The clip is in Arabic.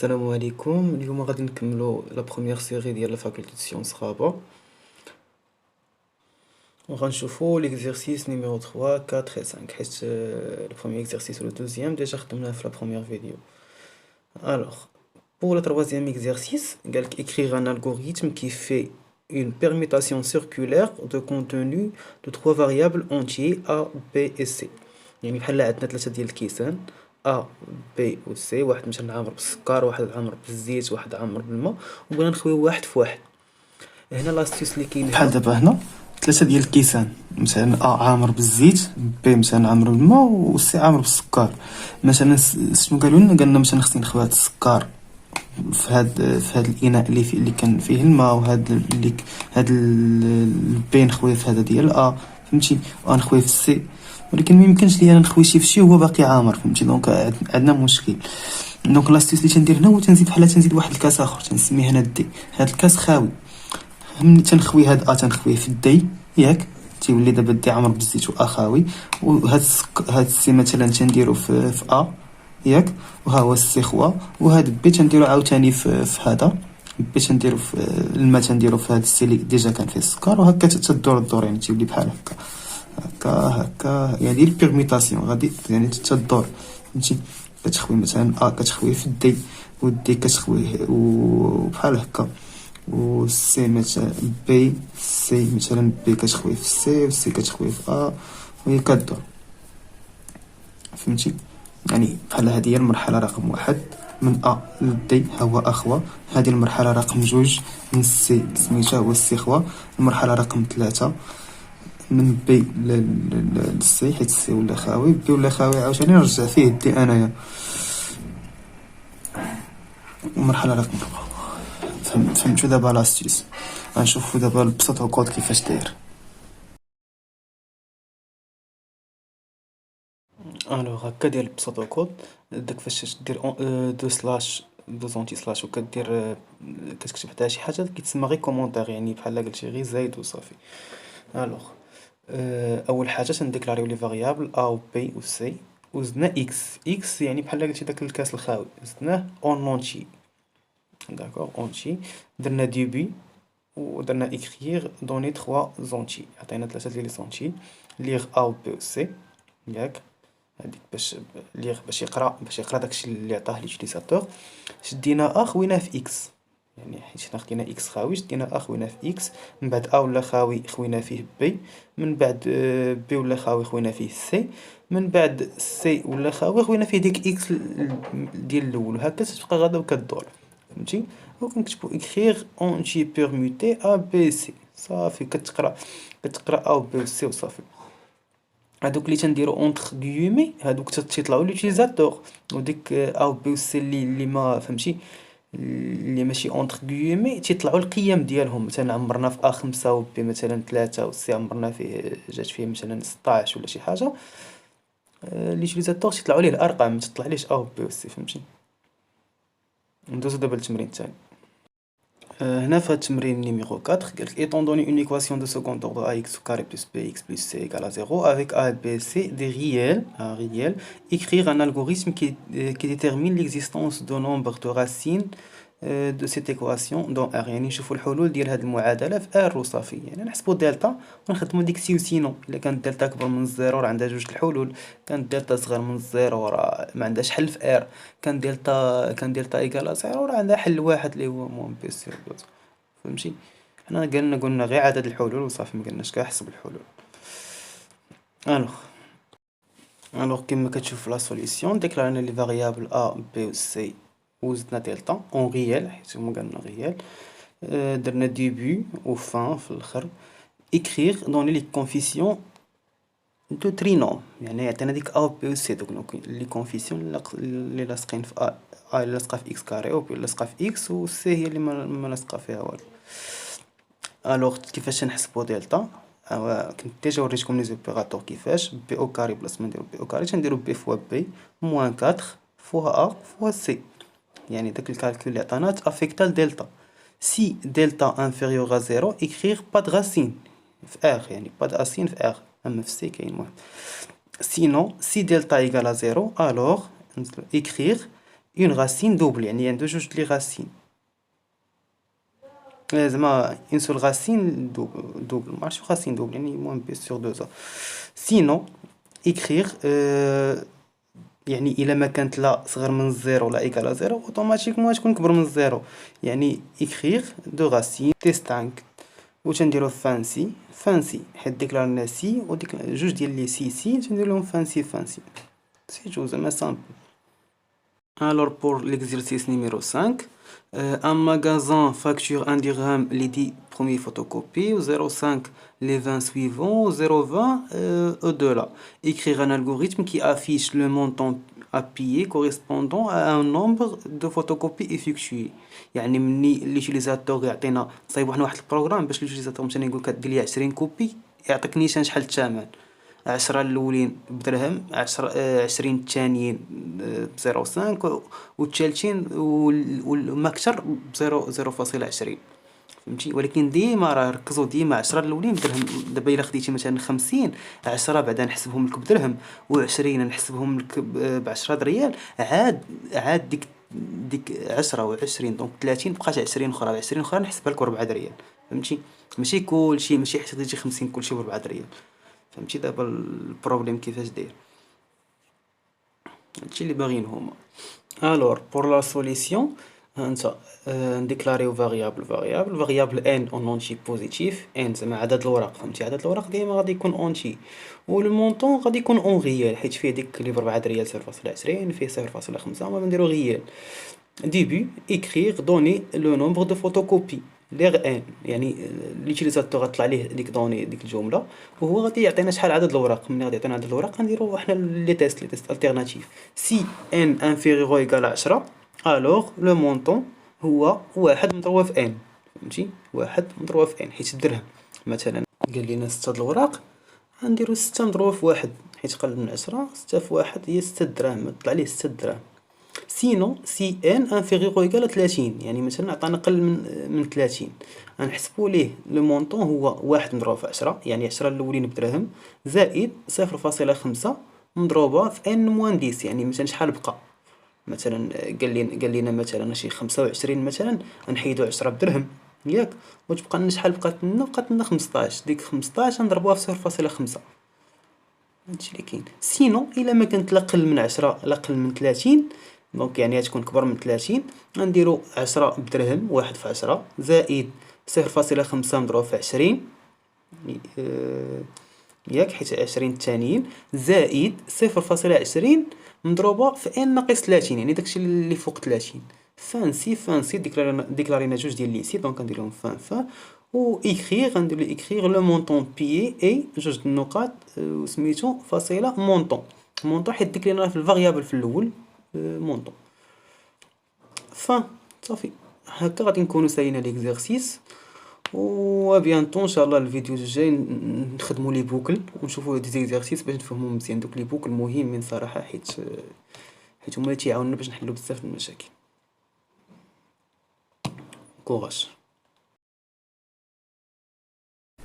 السلام عليكم. اليوم غادي نكملو لا بروميير سيري ديال لا فاكولتي دو سيونس غابة، وغنشوفو ليكزارسيس نيميرو 3 4 و 5 حيت البروميير اكزارسيس و لو دوزيام ديجا خدمناه في لا بروميير فيديو. الوغ pour le troisième exercice, قالك écrire un algorithme qui fait une permutation circulaire de contenu de trois variables entiers A, B et C. يعني بحال عندنا ثلاثة ديال الكيسان A B و C، واحد مثلا عامر بالسكر، واحد عامر بالزيت، واحد عامر بالماء، وبغينا نخويو واحد في واحد. هنا لاستيس اللي كاين بحال هنا دابا هنا ثلاثة ديال الكيسان، مثلا عامر بالزيت، بي مثلا عامر بالماء، و سي عامر بالسكر. مثلا شنو قالنا مثلا خصني نخوي هاد السكر في هاد الاناء اللي كان فيه الماء، وهاد البي نخويه في هذا ديال فهمتي، ونخويه في السي. ولكن ما يمكنش لي انا نخوي شي هو باقي عامر، فهمتي. دونك عندنا مشكل. دونك لاستيس اللي تندير هنا هو تنزيد واحد الكاس اخر، تنسميه هنا دي. هاد الكاس خاوي، ملي تنخوي هاد تنخويه في الدي، ياك تيولي دابا الدي عامر بالزيت و خاوي. وهاد السي مثلا تنديرو في ياك، وها هو السي خوا. وهاد بي تنديرو عاوتاني في هذا بي، تنديرو في الماء، تنديرو في هاد السي اللي ديجا كان فيه السكر، وهكا تدور الدور، يعني تيولي بحال هكا هكا. يعني البيرميتاسيون غادي يعني تدور، فهمتي. كتخوي مثلا كتخويه في الدي، والدي كتخويه وبحال هكا. و سي مثلا بي، سي مثلا بي كتخويه في سي، و سي كتخويه في وهي كدور، فهمتي. يعني بحال هذه هي المرحلة رقم 1 من للدي، ها هو أخوة. هذه المرحلة رقم 2 من السي سميتها هو السي خوا. المرحلة رقم 3 من بي للسي، حيت السي ولا خاوي، بي ولا خاوي عاوتاني نرجع فيه الدي انايا. المرحلة رقم 4. فهمتو دابا لاستيس؟ غنشوفو دابا البسط كود كيفاش داير. الوغ هكا ديال البساطو كود. داك فاش دير دو سلاش دو زونتي سلاش وكدير كتكتب حتى شي حاجه كيتسمى غير كومونتير، يعني بحال قلتي غير زايد وصافي. الوغ اول حاجه تنديكلاريو لي فاريابل ا و بي و سي، وزدنا اكس يعني بحال قلتي داك الكاس الخاوي زدناه اون اونتي. داكوغ اونتي. درنا ديبي ودرنا اكريغ دوني 3 زونتي، عطينا ثلاثه ديال لي زونتي ليغ ا و بي و سي، ياك. هذيك باش يقرا داكشي اللي عطاه ليوتيليزاتور. شدينا خويناه في اكس، يعني حيت حنا خدينا اكس خاوي، شدينا خويناه في اكس. من بعد ولا خاوي خوينا فيه بي. من بعد بي ولا خاوي خوينا فيه سي. من بعد سي ولا خاوي خوينا فيه ديك اكس ديال الاول، وهكا تبقى غادا وكدور، فهمتي. وكنكتبو اكريغ اونتي بيرموتي ا بي سي، صافي. كتقرا ا و بي و سي وصافي. هادوك اللي تنديرو اونتر غيومي هادوك تيطلعوا لوتيليزاتور، وديك او بي و سي اللي ما فهمتي، اللي ماشي اونتر غيومي تيطلعوا القيم ديالهم. مثلا عمرنا في A5 و بي مثلا 3 و سي عمرنا فيه جات فيه مثلا 16 ولا شي حاجه. لوتيليزاتور تيطلعوا ليه الارقام، ما تطلعليش او بي و سي، فهمتي. ندوزو دابا للتمرين الثاني. هنا في هاد التمرين نيميرو 4 قالك étant donné une équation de second ordre ax au carré plus bx plus c égale à 0 avec a, b, c des réels, écrire un algorithme qui détermine l'existence de nombre de racines de cette équation dont r. يعني نشوفوا الحلول ديال هاد المعادلة في r وصافي. يعني نحسبوا دلتا ونخدموا ديك سي وسينو. إلا كانت دلتا أكبر من الزيرو راه عندها جوج الحلول، كانت دلتا صغر من الزيرو راه ما عندهاش حل في r. كان دلتا إيكال زيرو راه عندها حل واحد اللي هو موان بي سي دوت، فهمتي. حنا قلنا غير عدد الحلول وصافي، ما قلناش كاع حسب الحلول. الوغ كيما كتشوف لا سوليسيون ديكلارينا لي فاريابل ا بي و سي وزدنا دلتا اون ريال حيت هما قالنا ريال. درنا ديبي و فان في الاخر. écrire دوني لي كونفيسيون دو ترينوم، يعني عطينا ديك ا بي و سي دوك لي كونفيسيون اللي لاصقين في ا اللي لاصقه في اكس كاري، و بي لاصقه في اكس، و سي هي اللي ما لاصقه فيها والو. الوغ كيفاش نحسبو دلتا؟ كنت ديجا وريتكم لي زوبيراتور كيفاش. بي او كاري بلاص ما نديرو بي او كاري تنديرو بي فوا بي موان 4 فوا ا فوا سي، يعني داك الكالكول اللي عطانا تافيكتا لدلتا. سي دلتا انفيريور ا زيرو écrire pas de racine في ار، يعني pas de racine في ار، اما في سي كاين. المهم sinon si delta égale à 0 alors écrire اون غاسين دوبل، يعني عنده جوج لي غاسين، زعما اون سول غاسين دوبل معرفتش غاسين دوبل يعني المهم بي سور دوزا. سينو écrire يعني الا ما كانت لا صغر من الزيرو ولا ايكالا زيرو اوتوماتيكمون تكون كبر من الزيرو، يعني écrire دو غاسين ديستانك. و تنديرو فانسي فانسي حيت ديكلارنا سي و ديك جوج ديال لي سي تندير لهم فانسي فانسي سي جو زعما سامبل. Alors pour l'exercice numéro 5, un magasin facture 1 dirham les 10 premiers photocopies, ou 0,5 les 20 suivants, ou 0,20 au-delà. Écrire un algorithme qui affiche le montant à payer correspondant à un nombre de photocopies effectuées. يعني مني ليوتيليزاتور يعطينا صايب واحد البروغرام باش ليوتيليزاتور مثلا يقول لك دير لي 20 كوبي يعطيك نيشان شحال الثمن، 10 الأولين بدرهم، 20 التانيين ب0.5 والتالتين والمكتر ب0.20 فهمتي. ولكن ديما راه ركزوا ديما 10 الأولين بدرهم. دابا إلا خديتي مثلا 50، 10 بعدا نحسبهم لك بدرهم و20 نحسبهم لك ب10 ريال، عاد ديك 10 و20 دونك 30 بقات 20 أخرى، 20 أخرى نحسبها لك 4 ريال فهمتي. ماشي كلشي ماشي حيت خديتي 50 كلشي ب4 ريال فهمتي. دابا البروبليم كيفاش داير هادشي اللي باغيين هما. الور بور لا سوليسيون انت نديكلاريو فاريابل ان اون اونتي بوزيتيف، ان زعما عدد الوراق فهمتي. عدد الوراق ديما غادي يكون اونتي، و لو مونطون غادي يكون اون ريال حيت فيه ديك اللي ب4 ريال 0.20 فيه 0.5 هما نديرو ريال. ديبي écrire donner le nombre de photocopies ليغ ان، يعني ليوتيليزاتور غطلع ليه ديك دوني ديك الجمله وهو غادي يعطينا شحال عدد الوراق. ملي غادي يعطينا عدد الوراق غنديرو حنا لي تيست التيرناتيف. سي ان انفيريور ايكال 10 الوغ لو مونطون هو 1 مضروبه في ان فهمتي. 1 مضروبه في ان حيت الدرهم مثلا قال لنا 6 د الوراق غنديرو 6 مضروبه في 1 حيت قل من 10. 6 في 1 هي 6 دراهم، طلع ليه 6 دراهم. سينو سي ان انفيريور او ايكال 30، يعني مثلا عطانا قل من 30 غنحسبوا ليه لو مونطون هو 1 مضروب في 10 يعني 10 الاولين بدرهم زائد 0.5 مضروبه في ان موان 10 يعني مثلا شحال بقى. مثلا قال لنا مثلا شي 25 مثلا غنحيدو 10 بدرهم ياك، وتبقى لنا شحال بقات لنا 15. ديك 15 نضربوها في 0.5 هادشي اللي كاين. سينو الا ما كانت لا قل من 10 لا قل من 30 دونك يعني غتكون كبر من 30 غنديرو 10 بدرهم 1 في 10 زائد 0.5 مضروب في 20 ياك حيت 20 الثانيين زائد 0.20 مضروبه في ان ناقص 30 يعني داكشي اللي فوق 30. فانسي ديكلارينا جوج ديال لي سي دونك غندير لهم فان و ايكري غندير لي ايكريغ لو مونطون بيي اي جوج النقاط وسميتو فاصله مونطون حيت ديكلارينا في الفاريابل في الاول مونطون. صافي هكا غادي نكونوا سالينا ليكزارسيس، و بيانطو ان شاء الله الفيديو الجاي نخدموا لي بوكل ونشوفوا دي زيكزارسيس باش نفهموا مزيان. دوك لي بوكل مهمين صراحه حيت هما اللي تيعاونونا باش نحلوا بزاف د المشاكل. كوراج.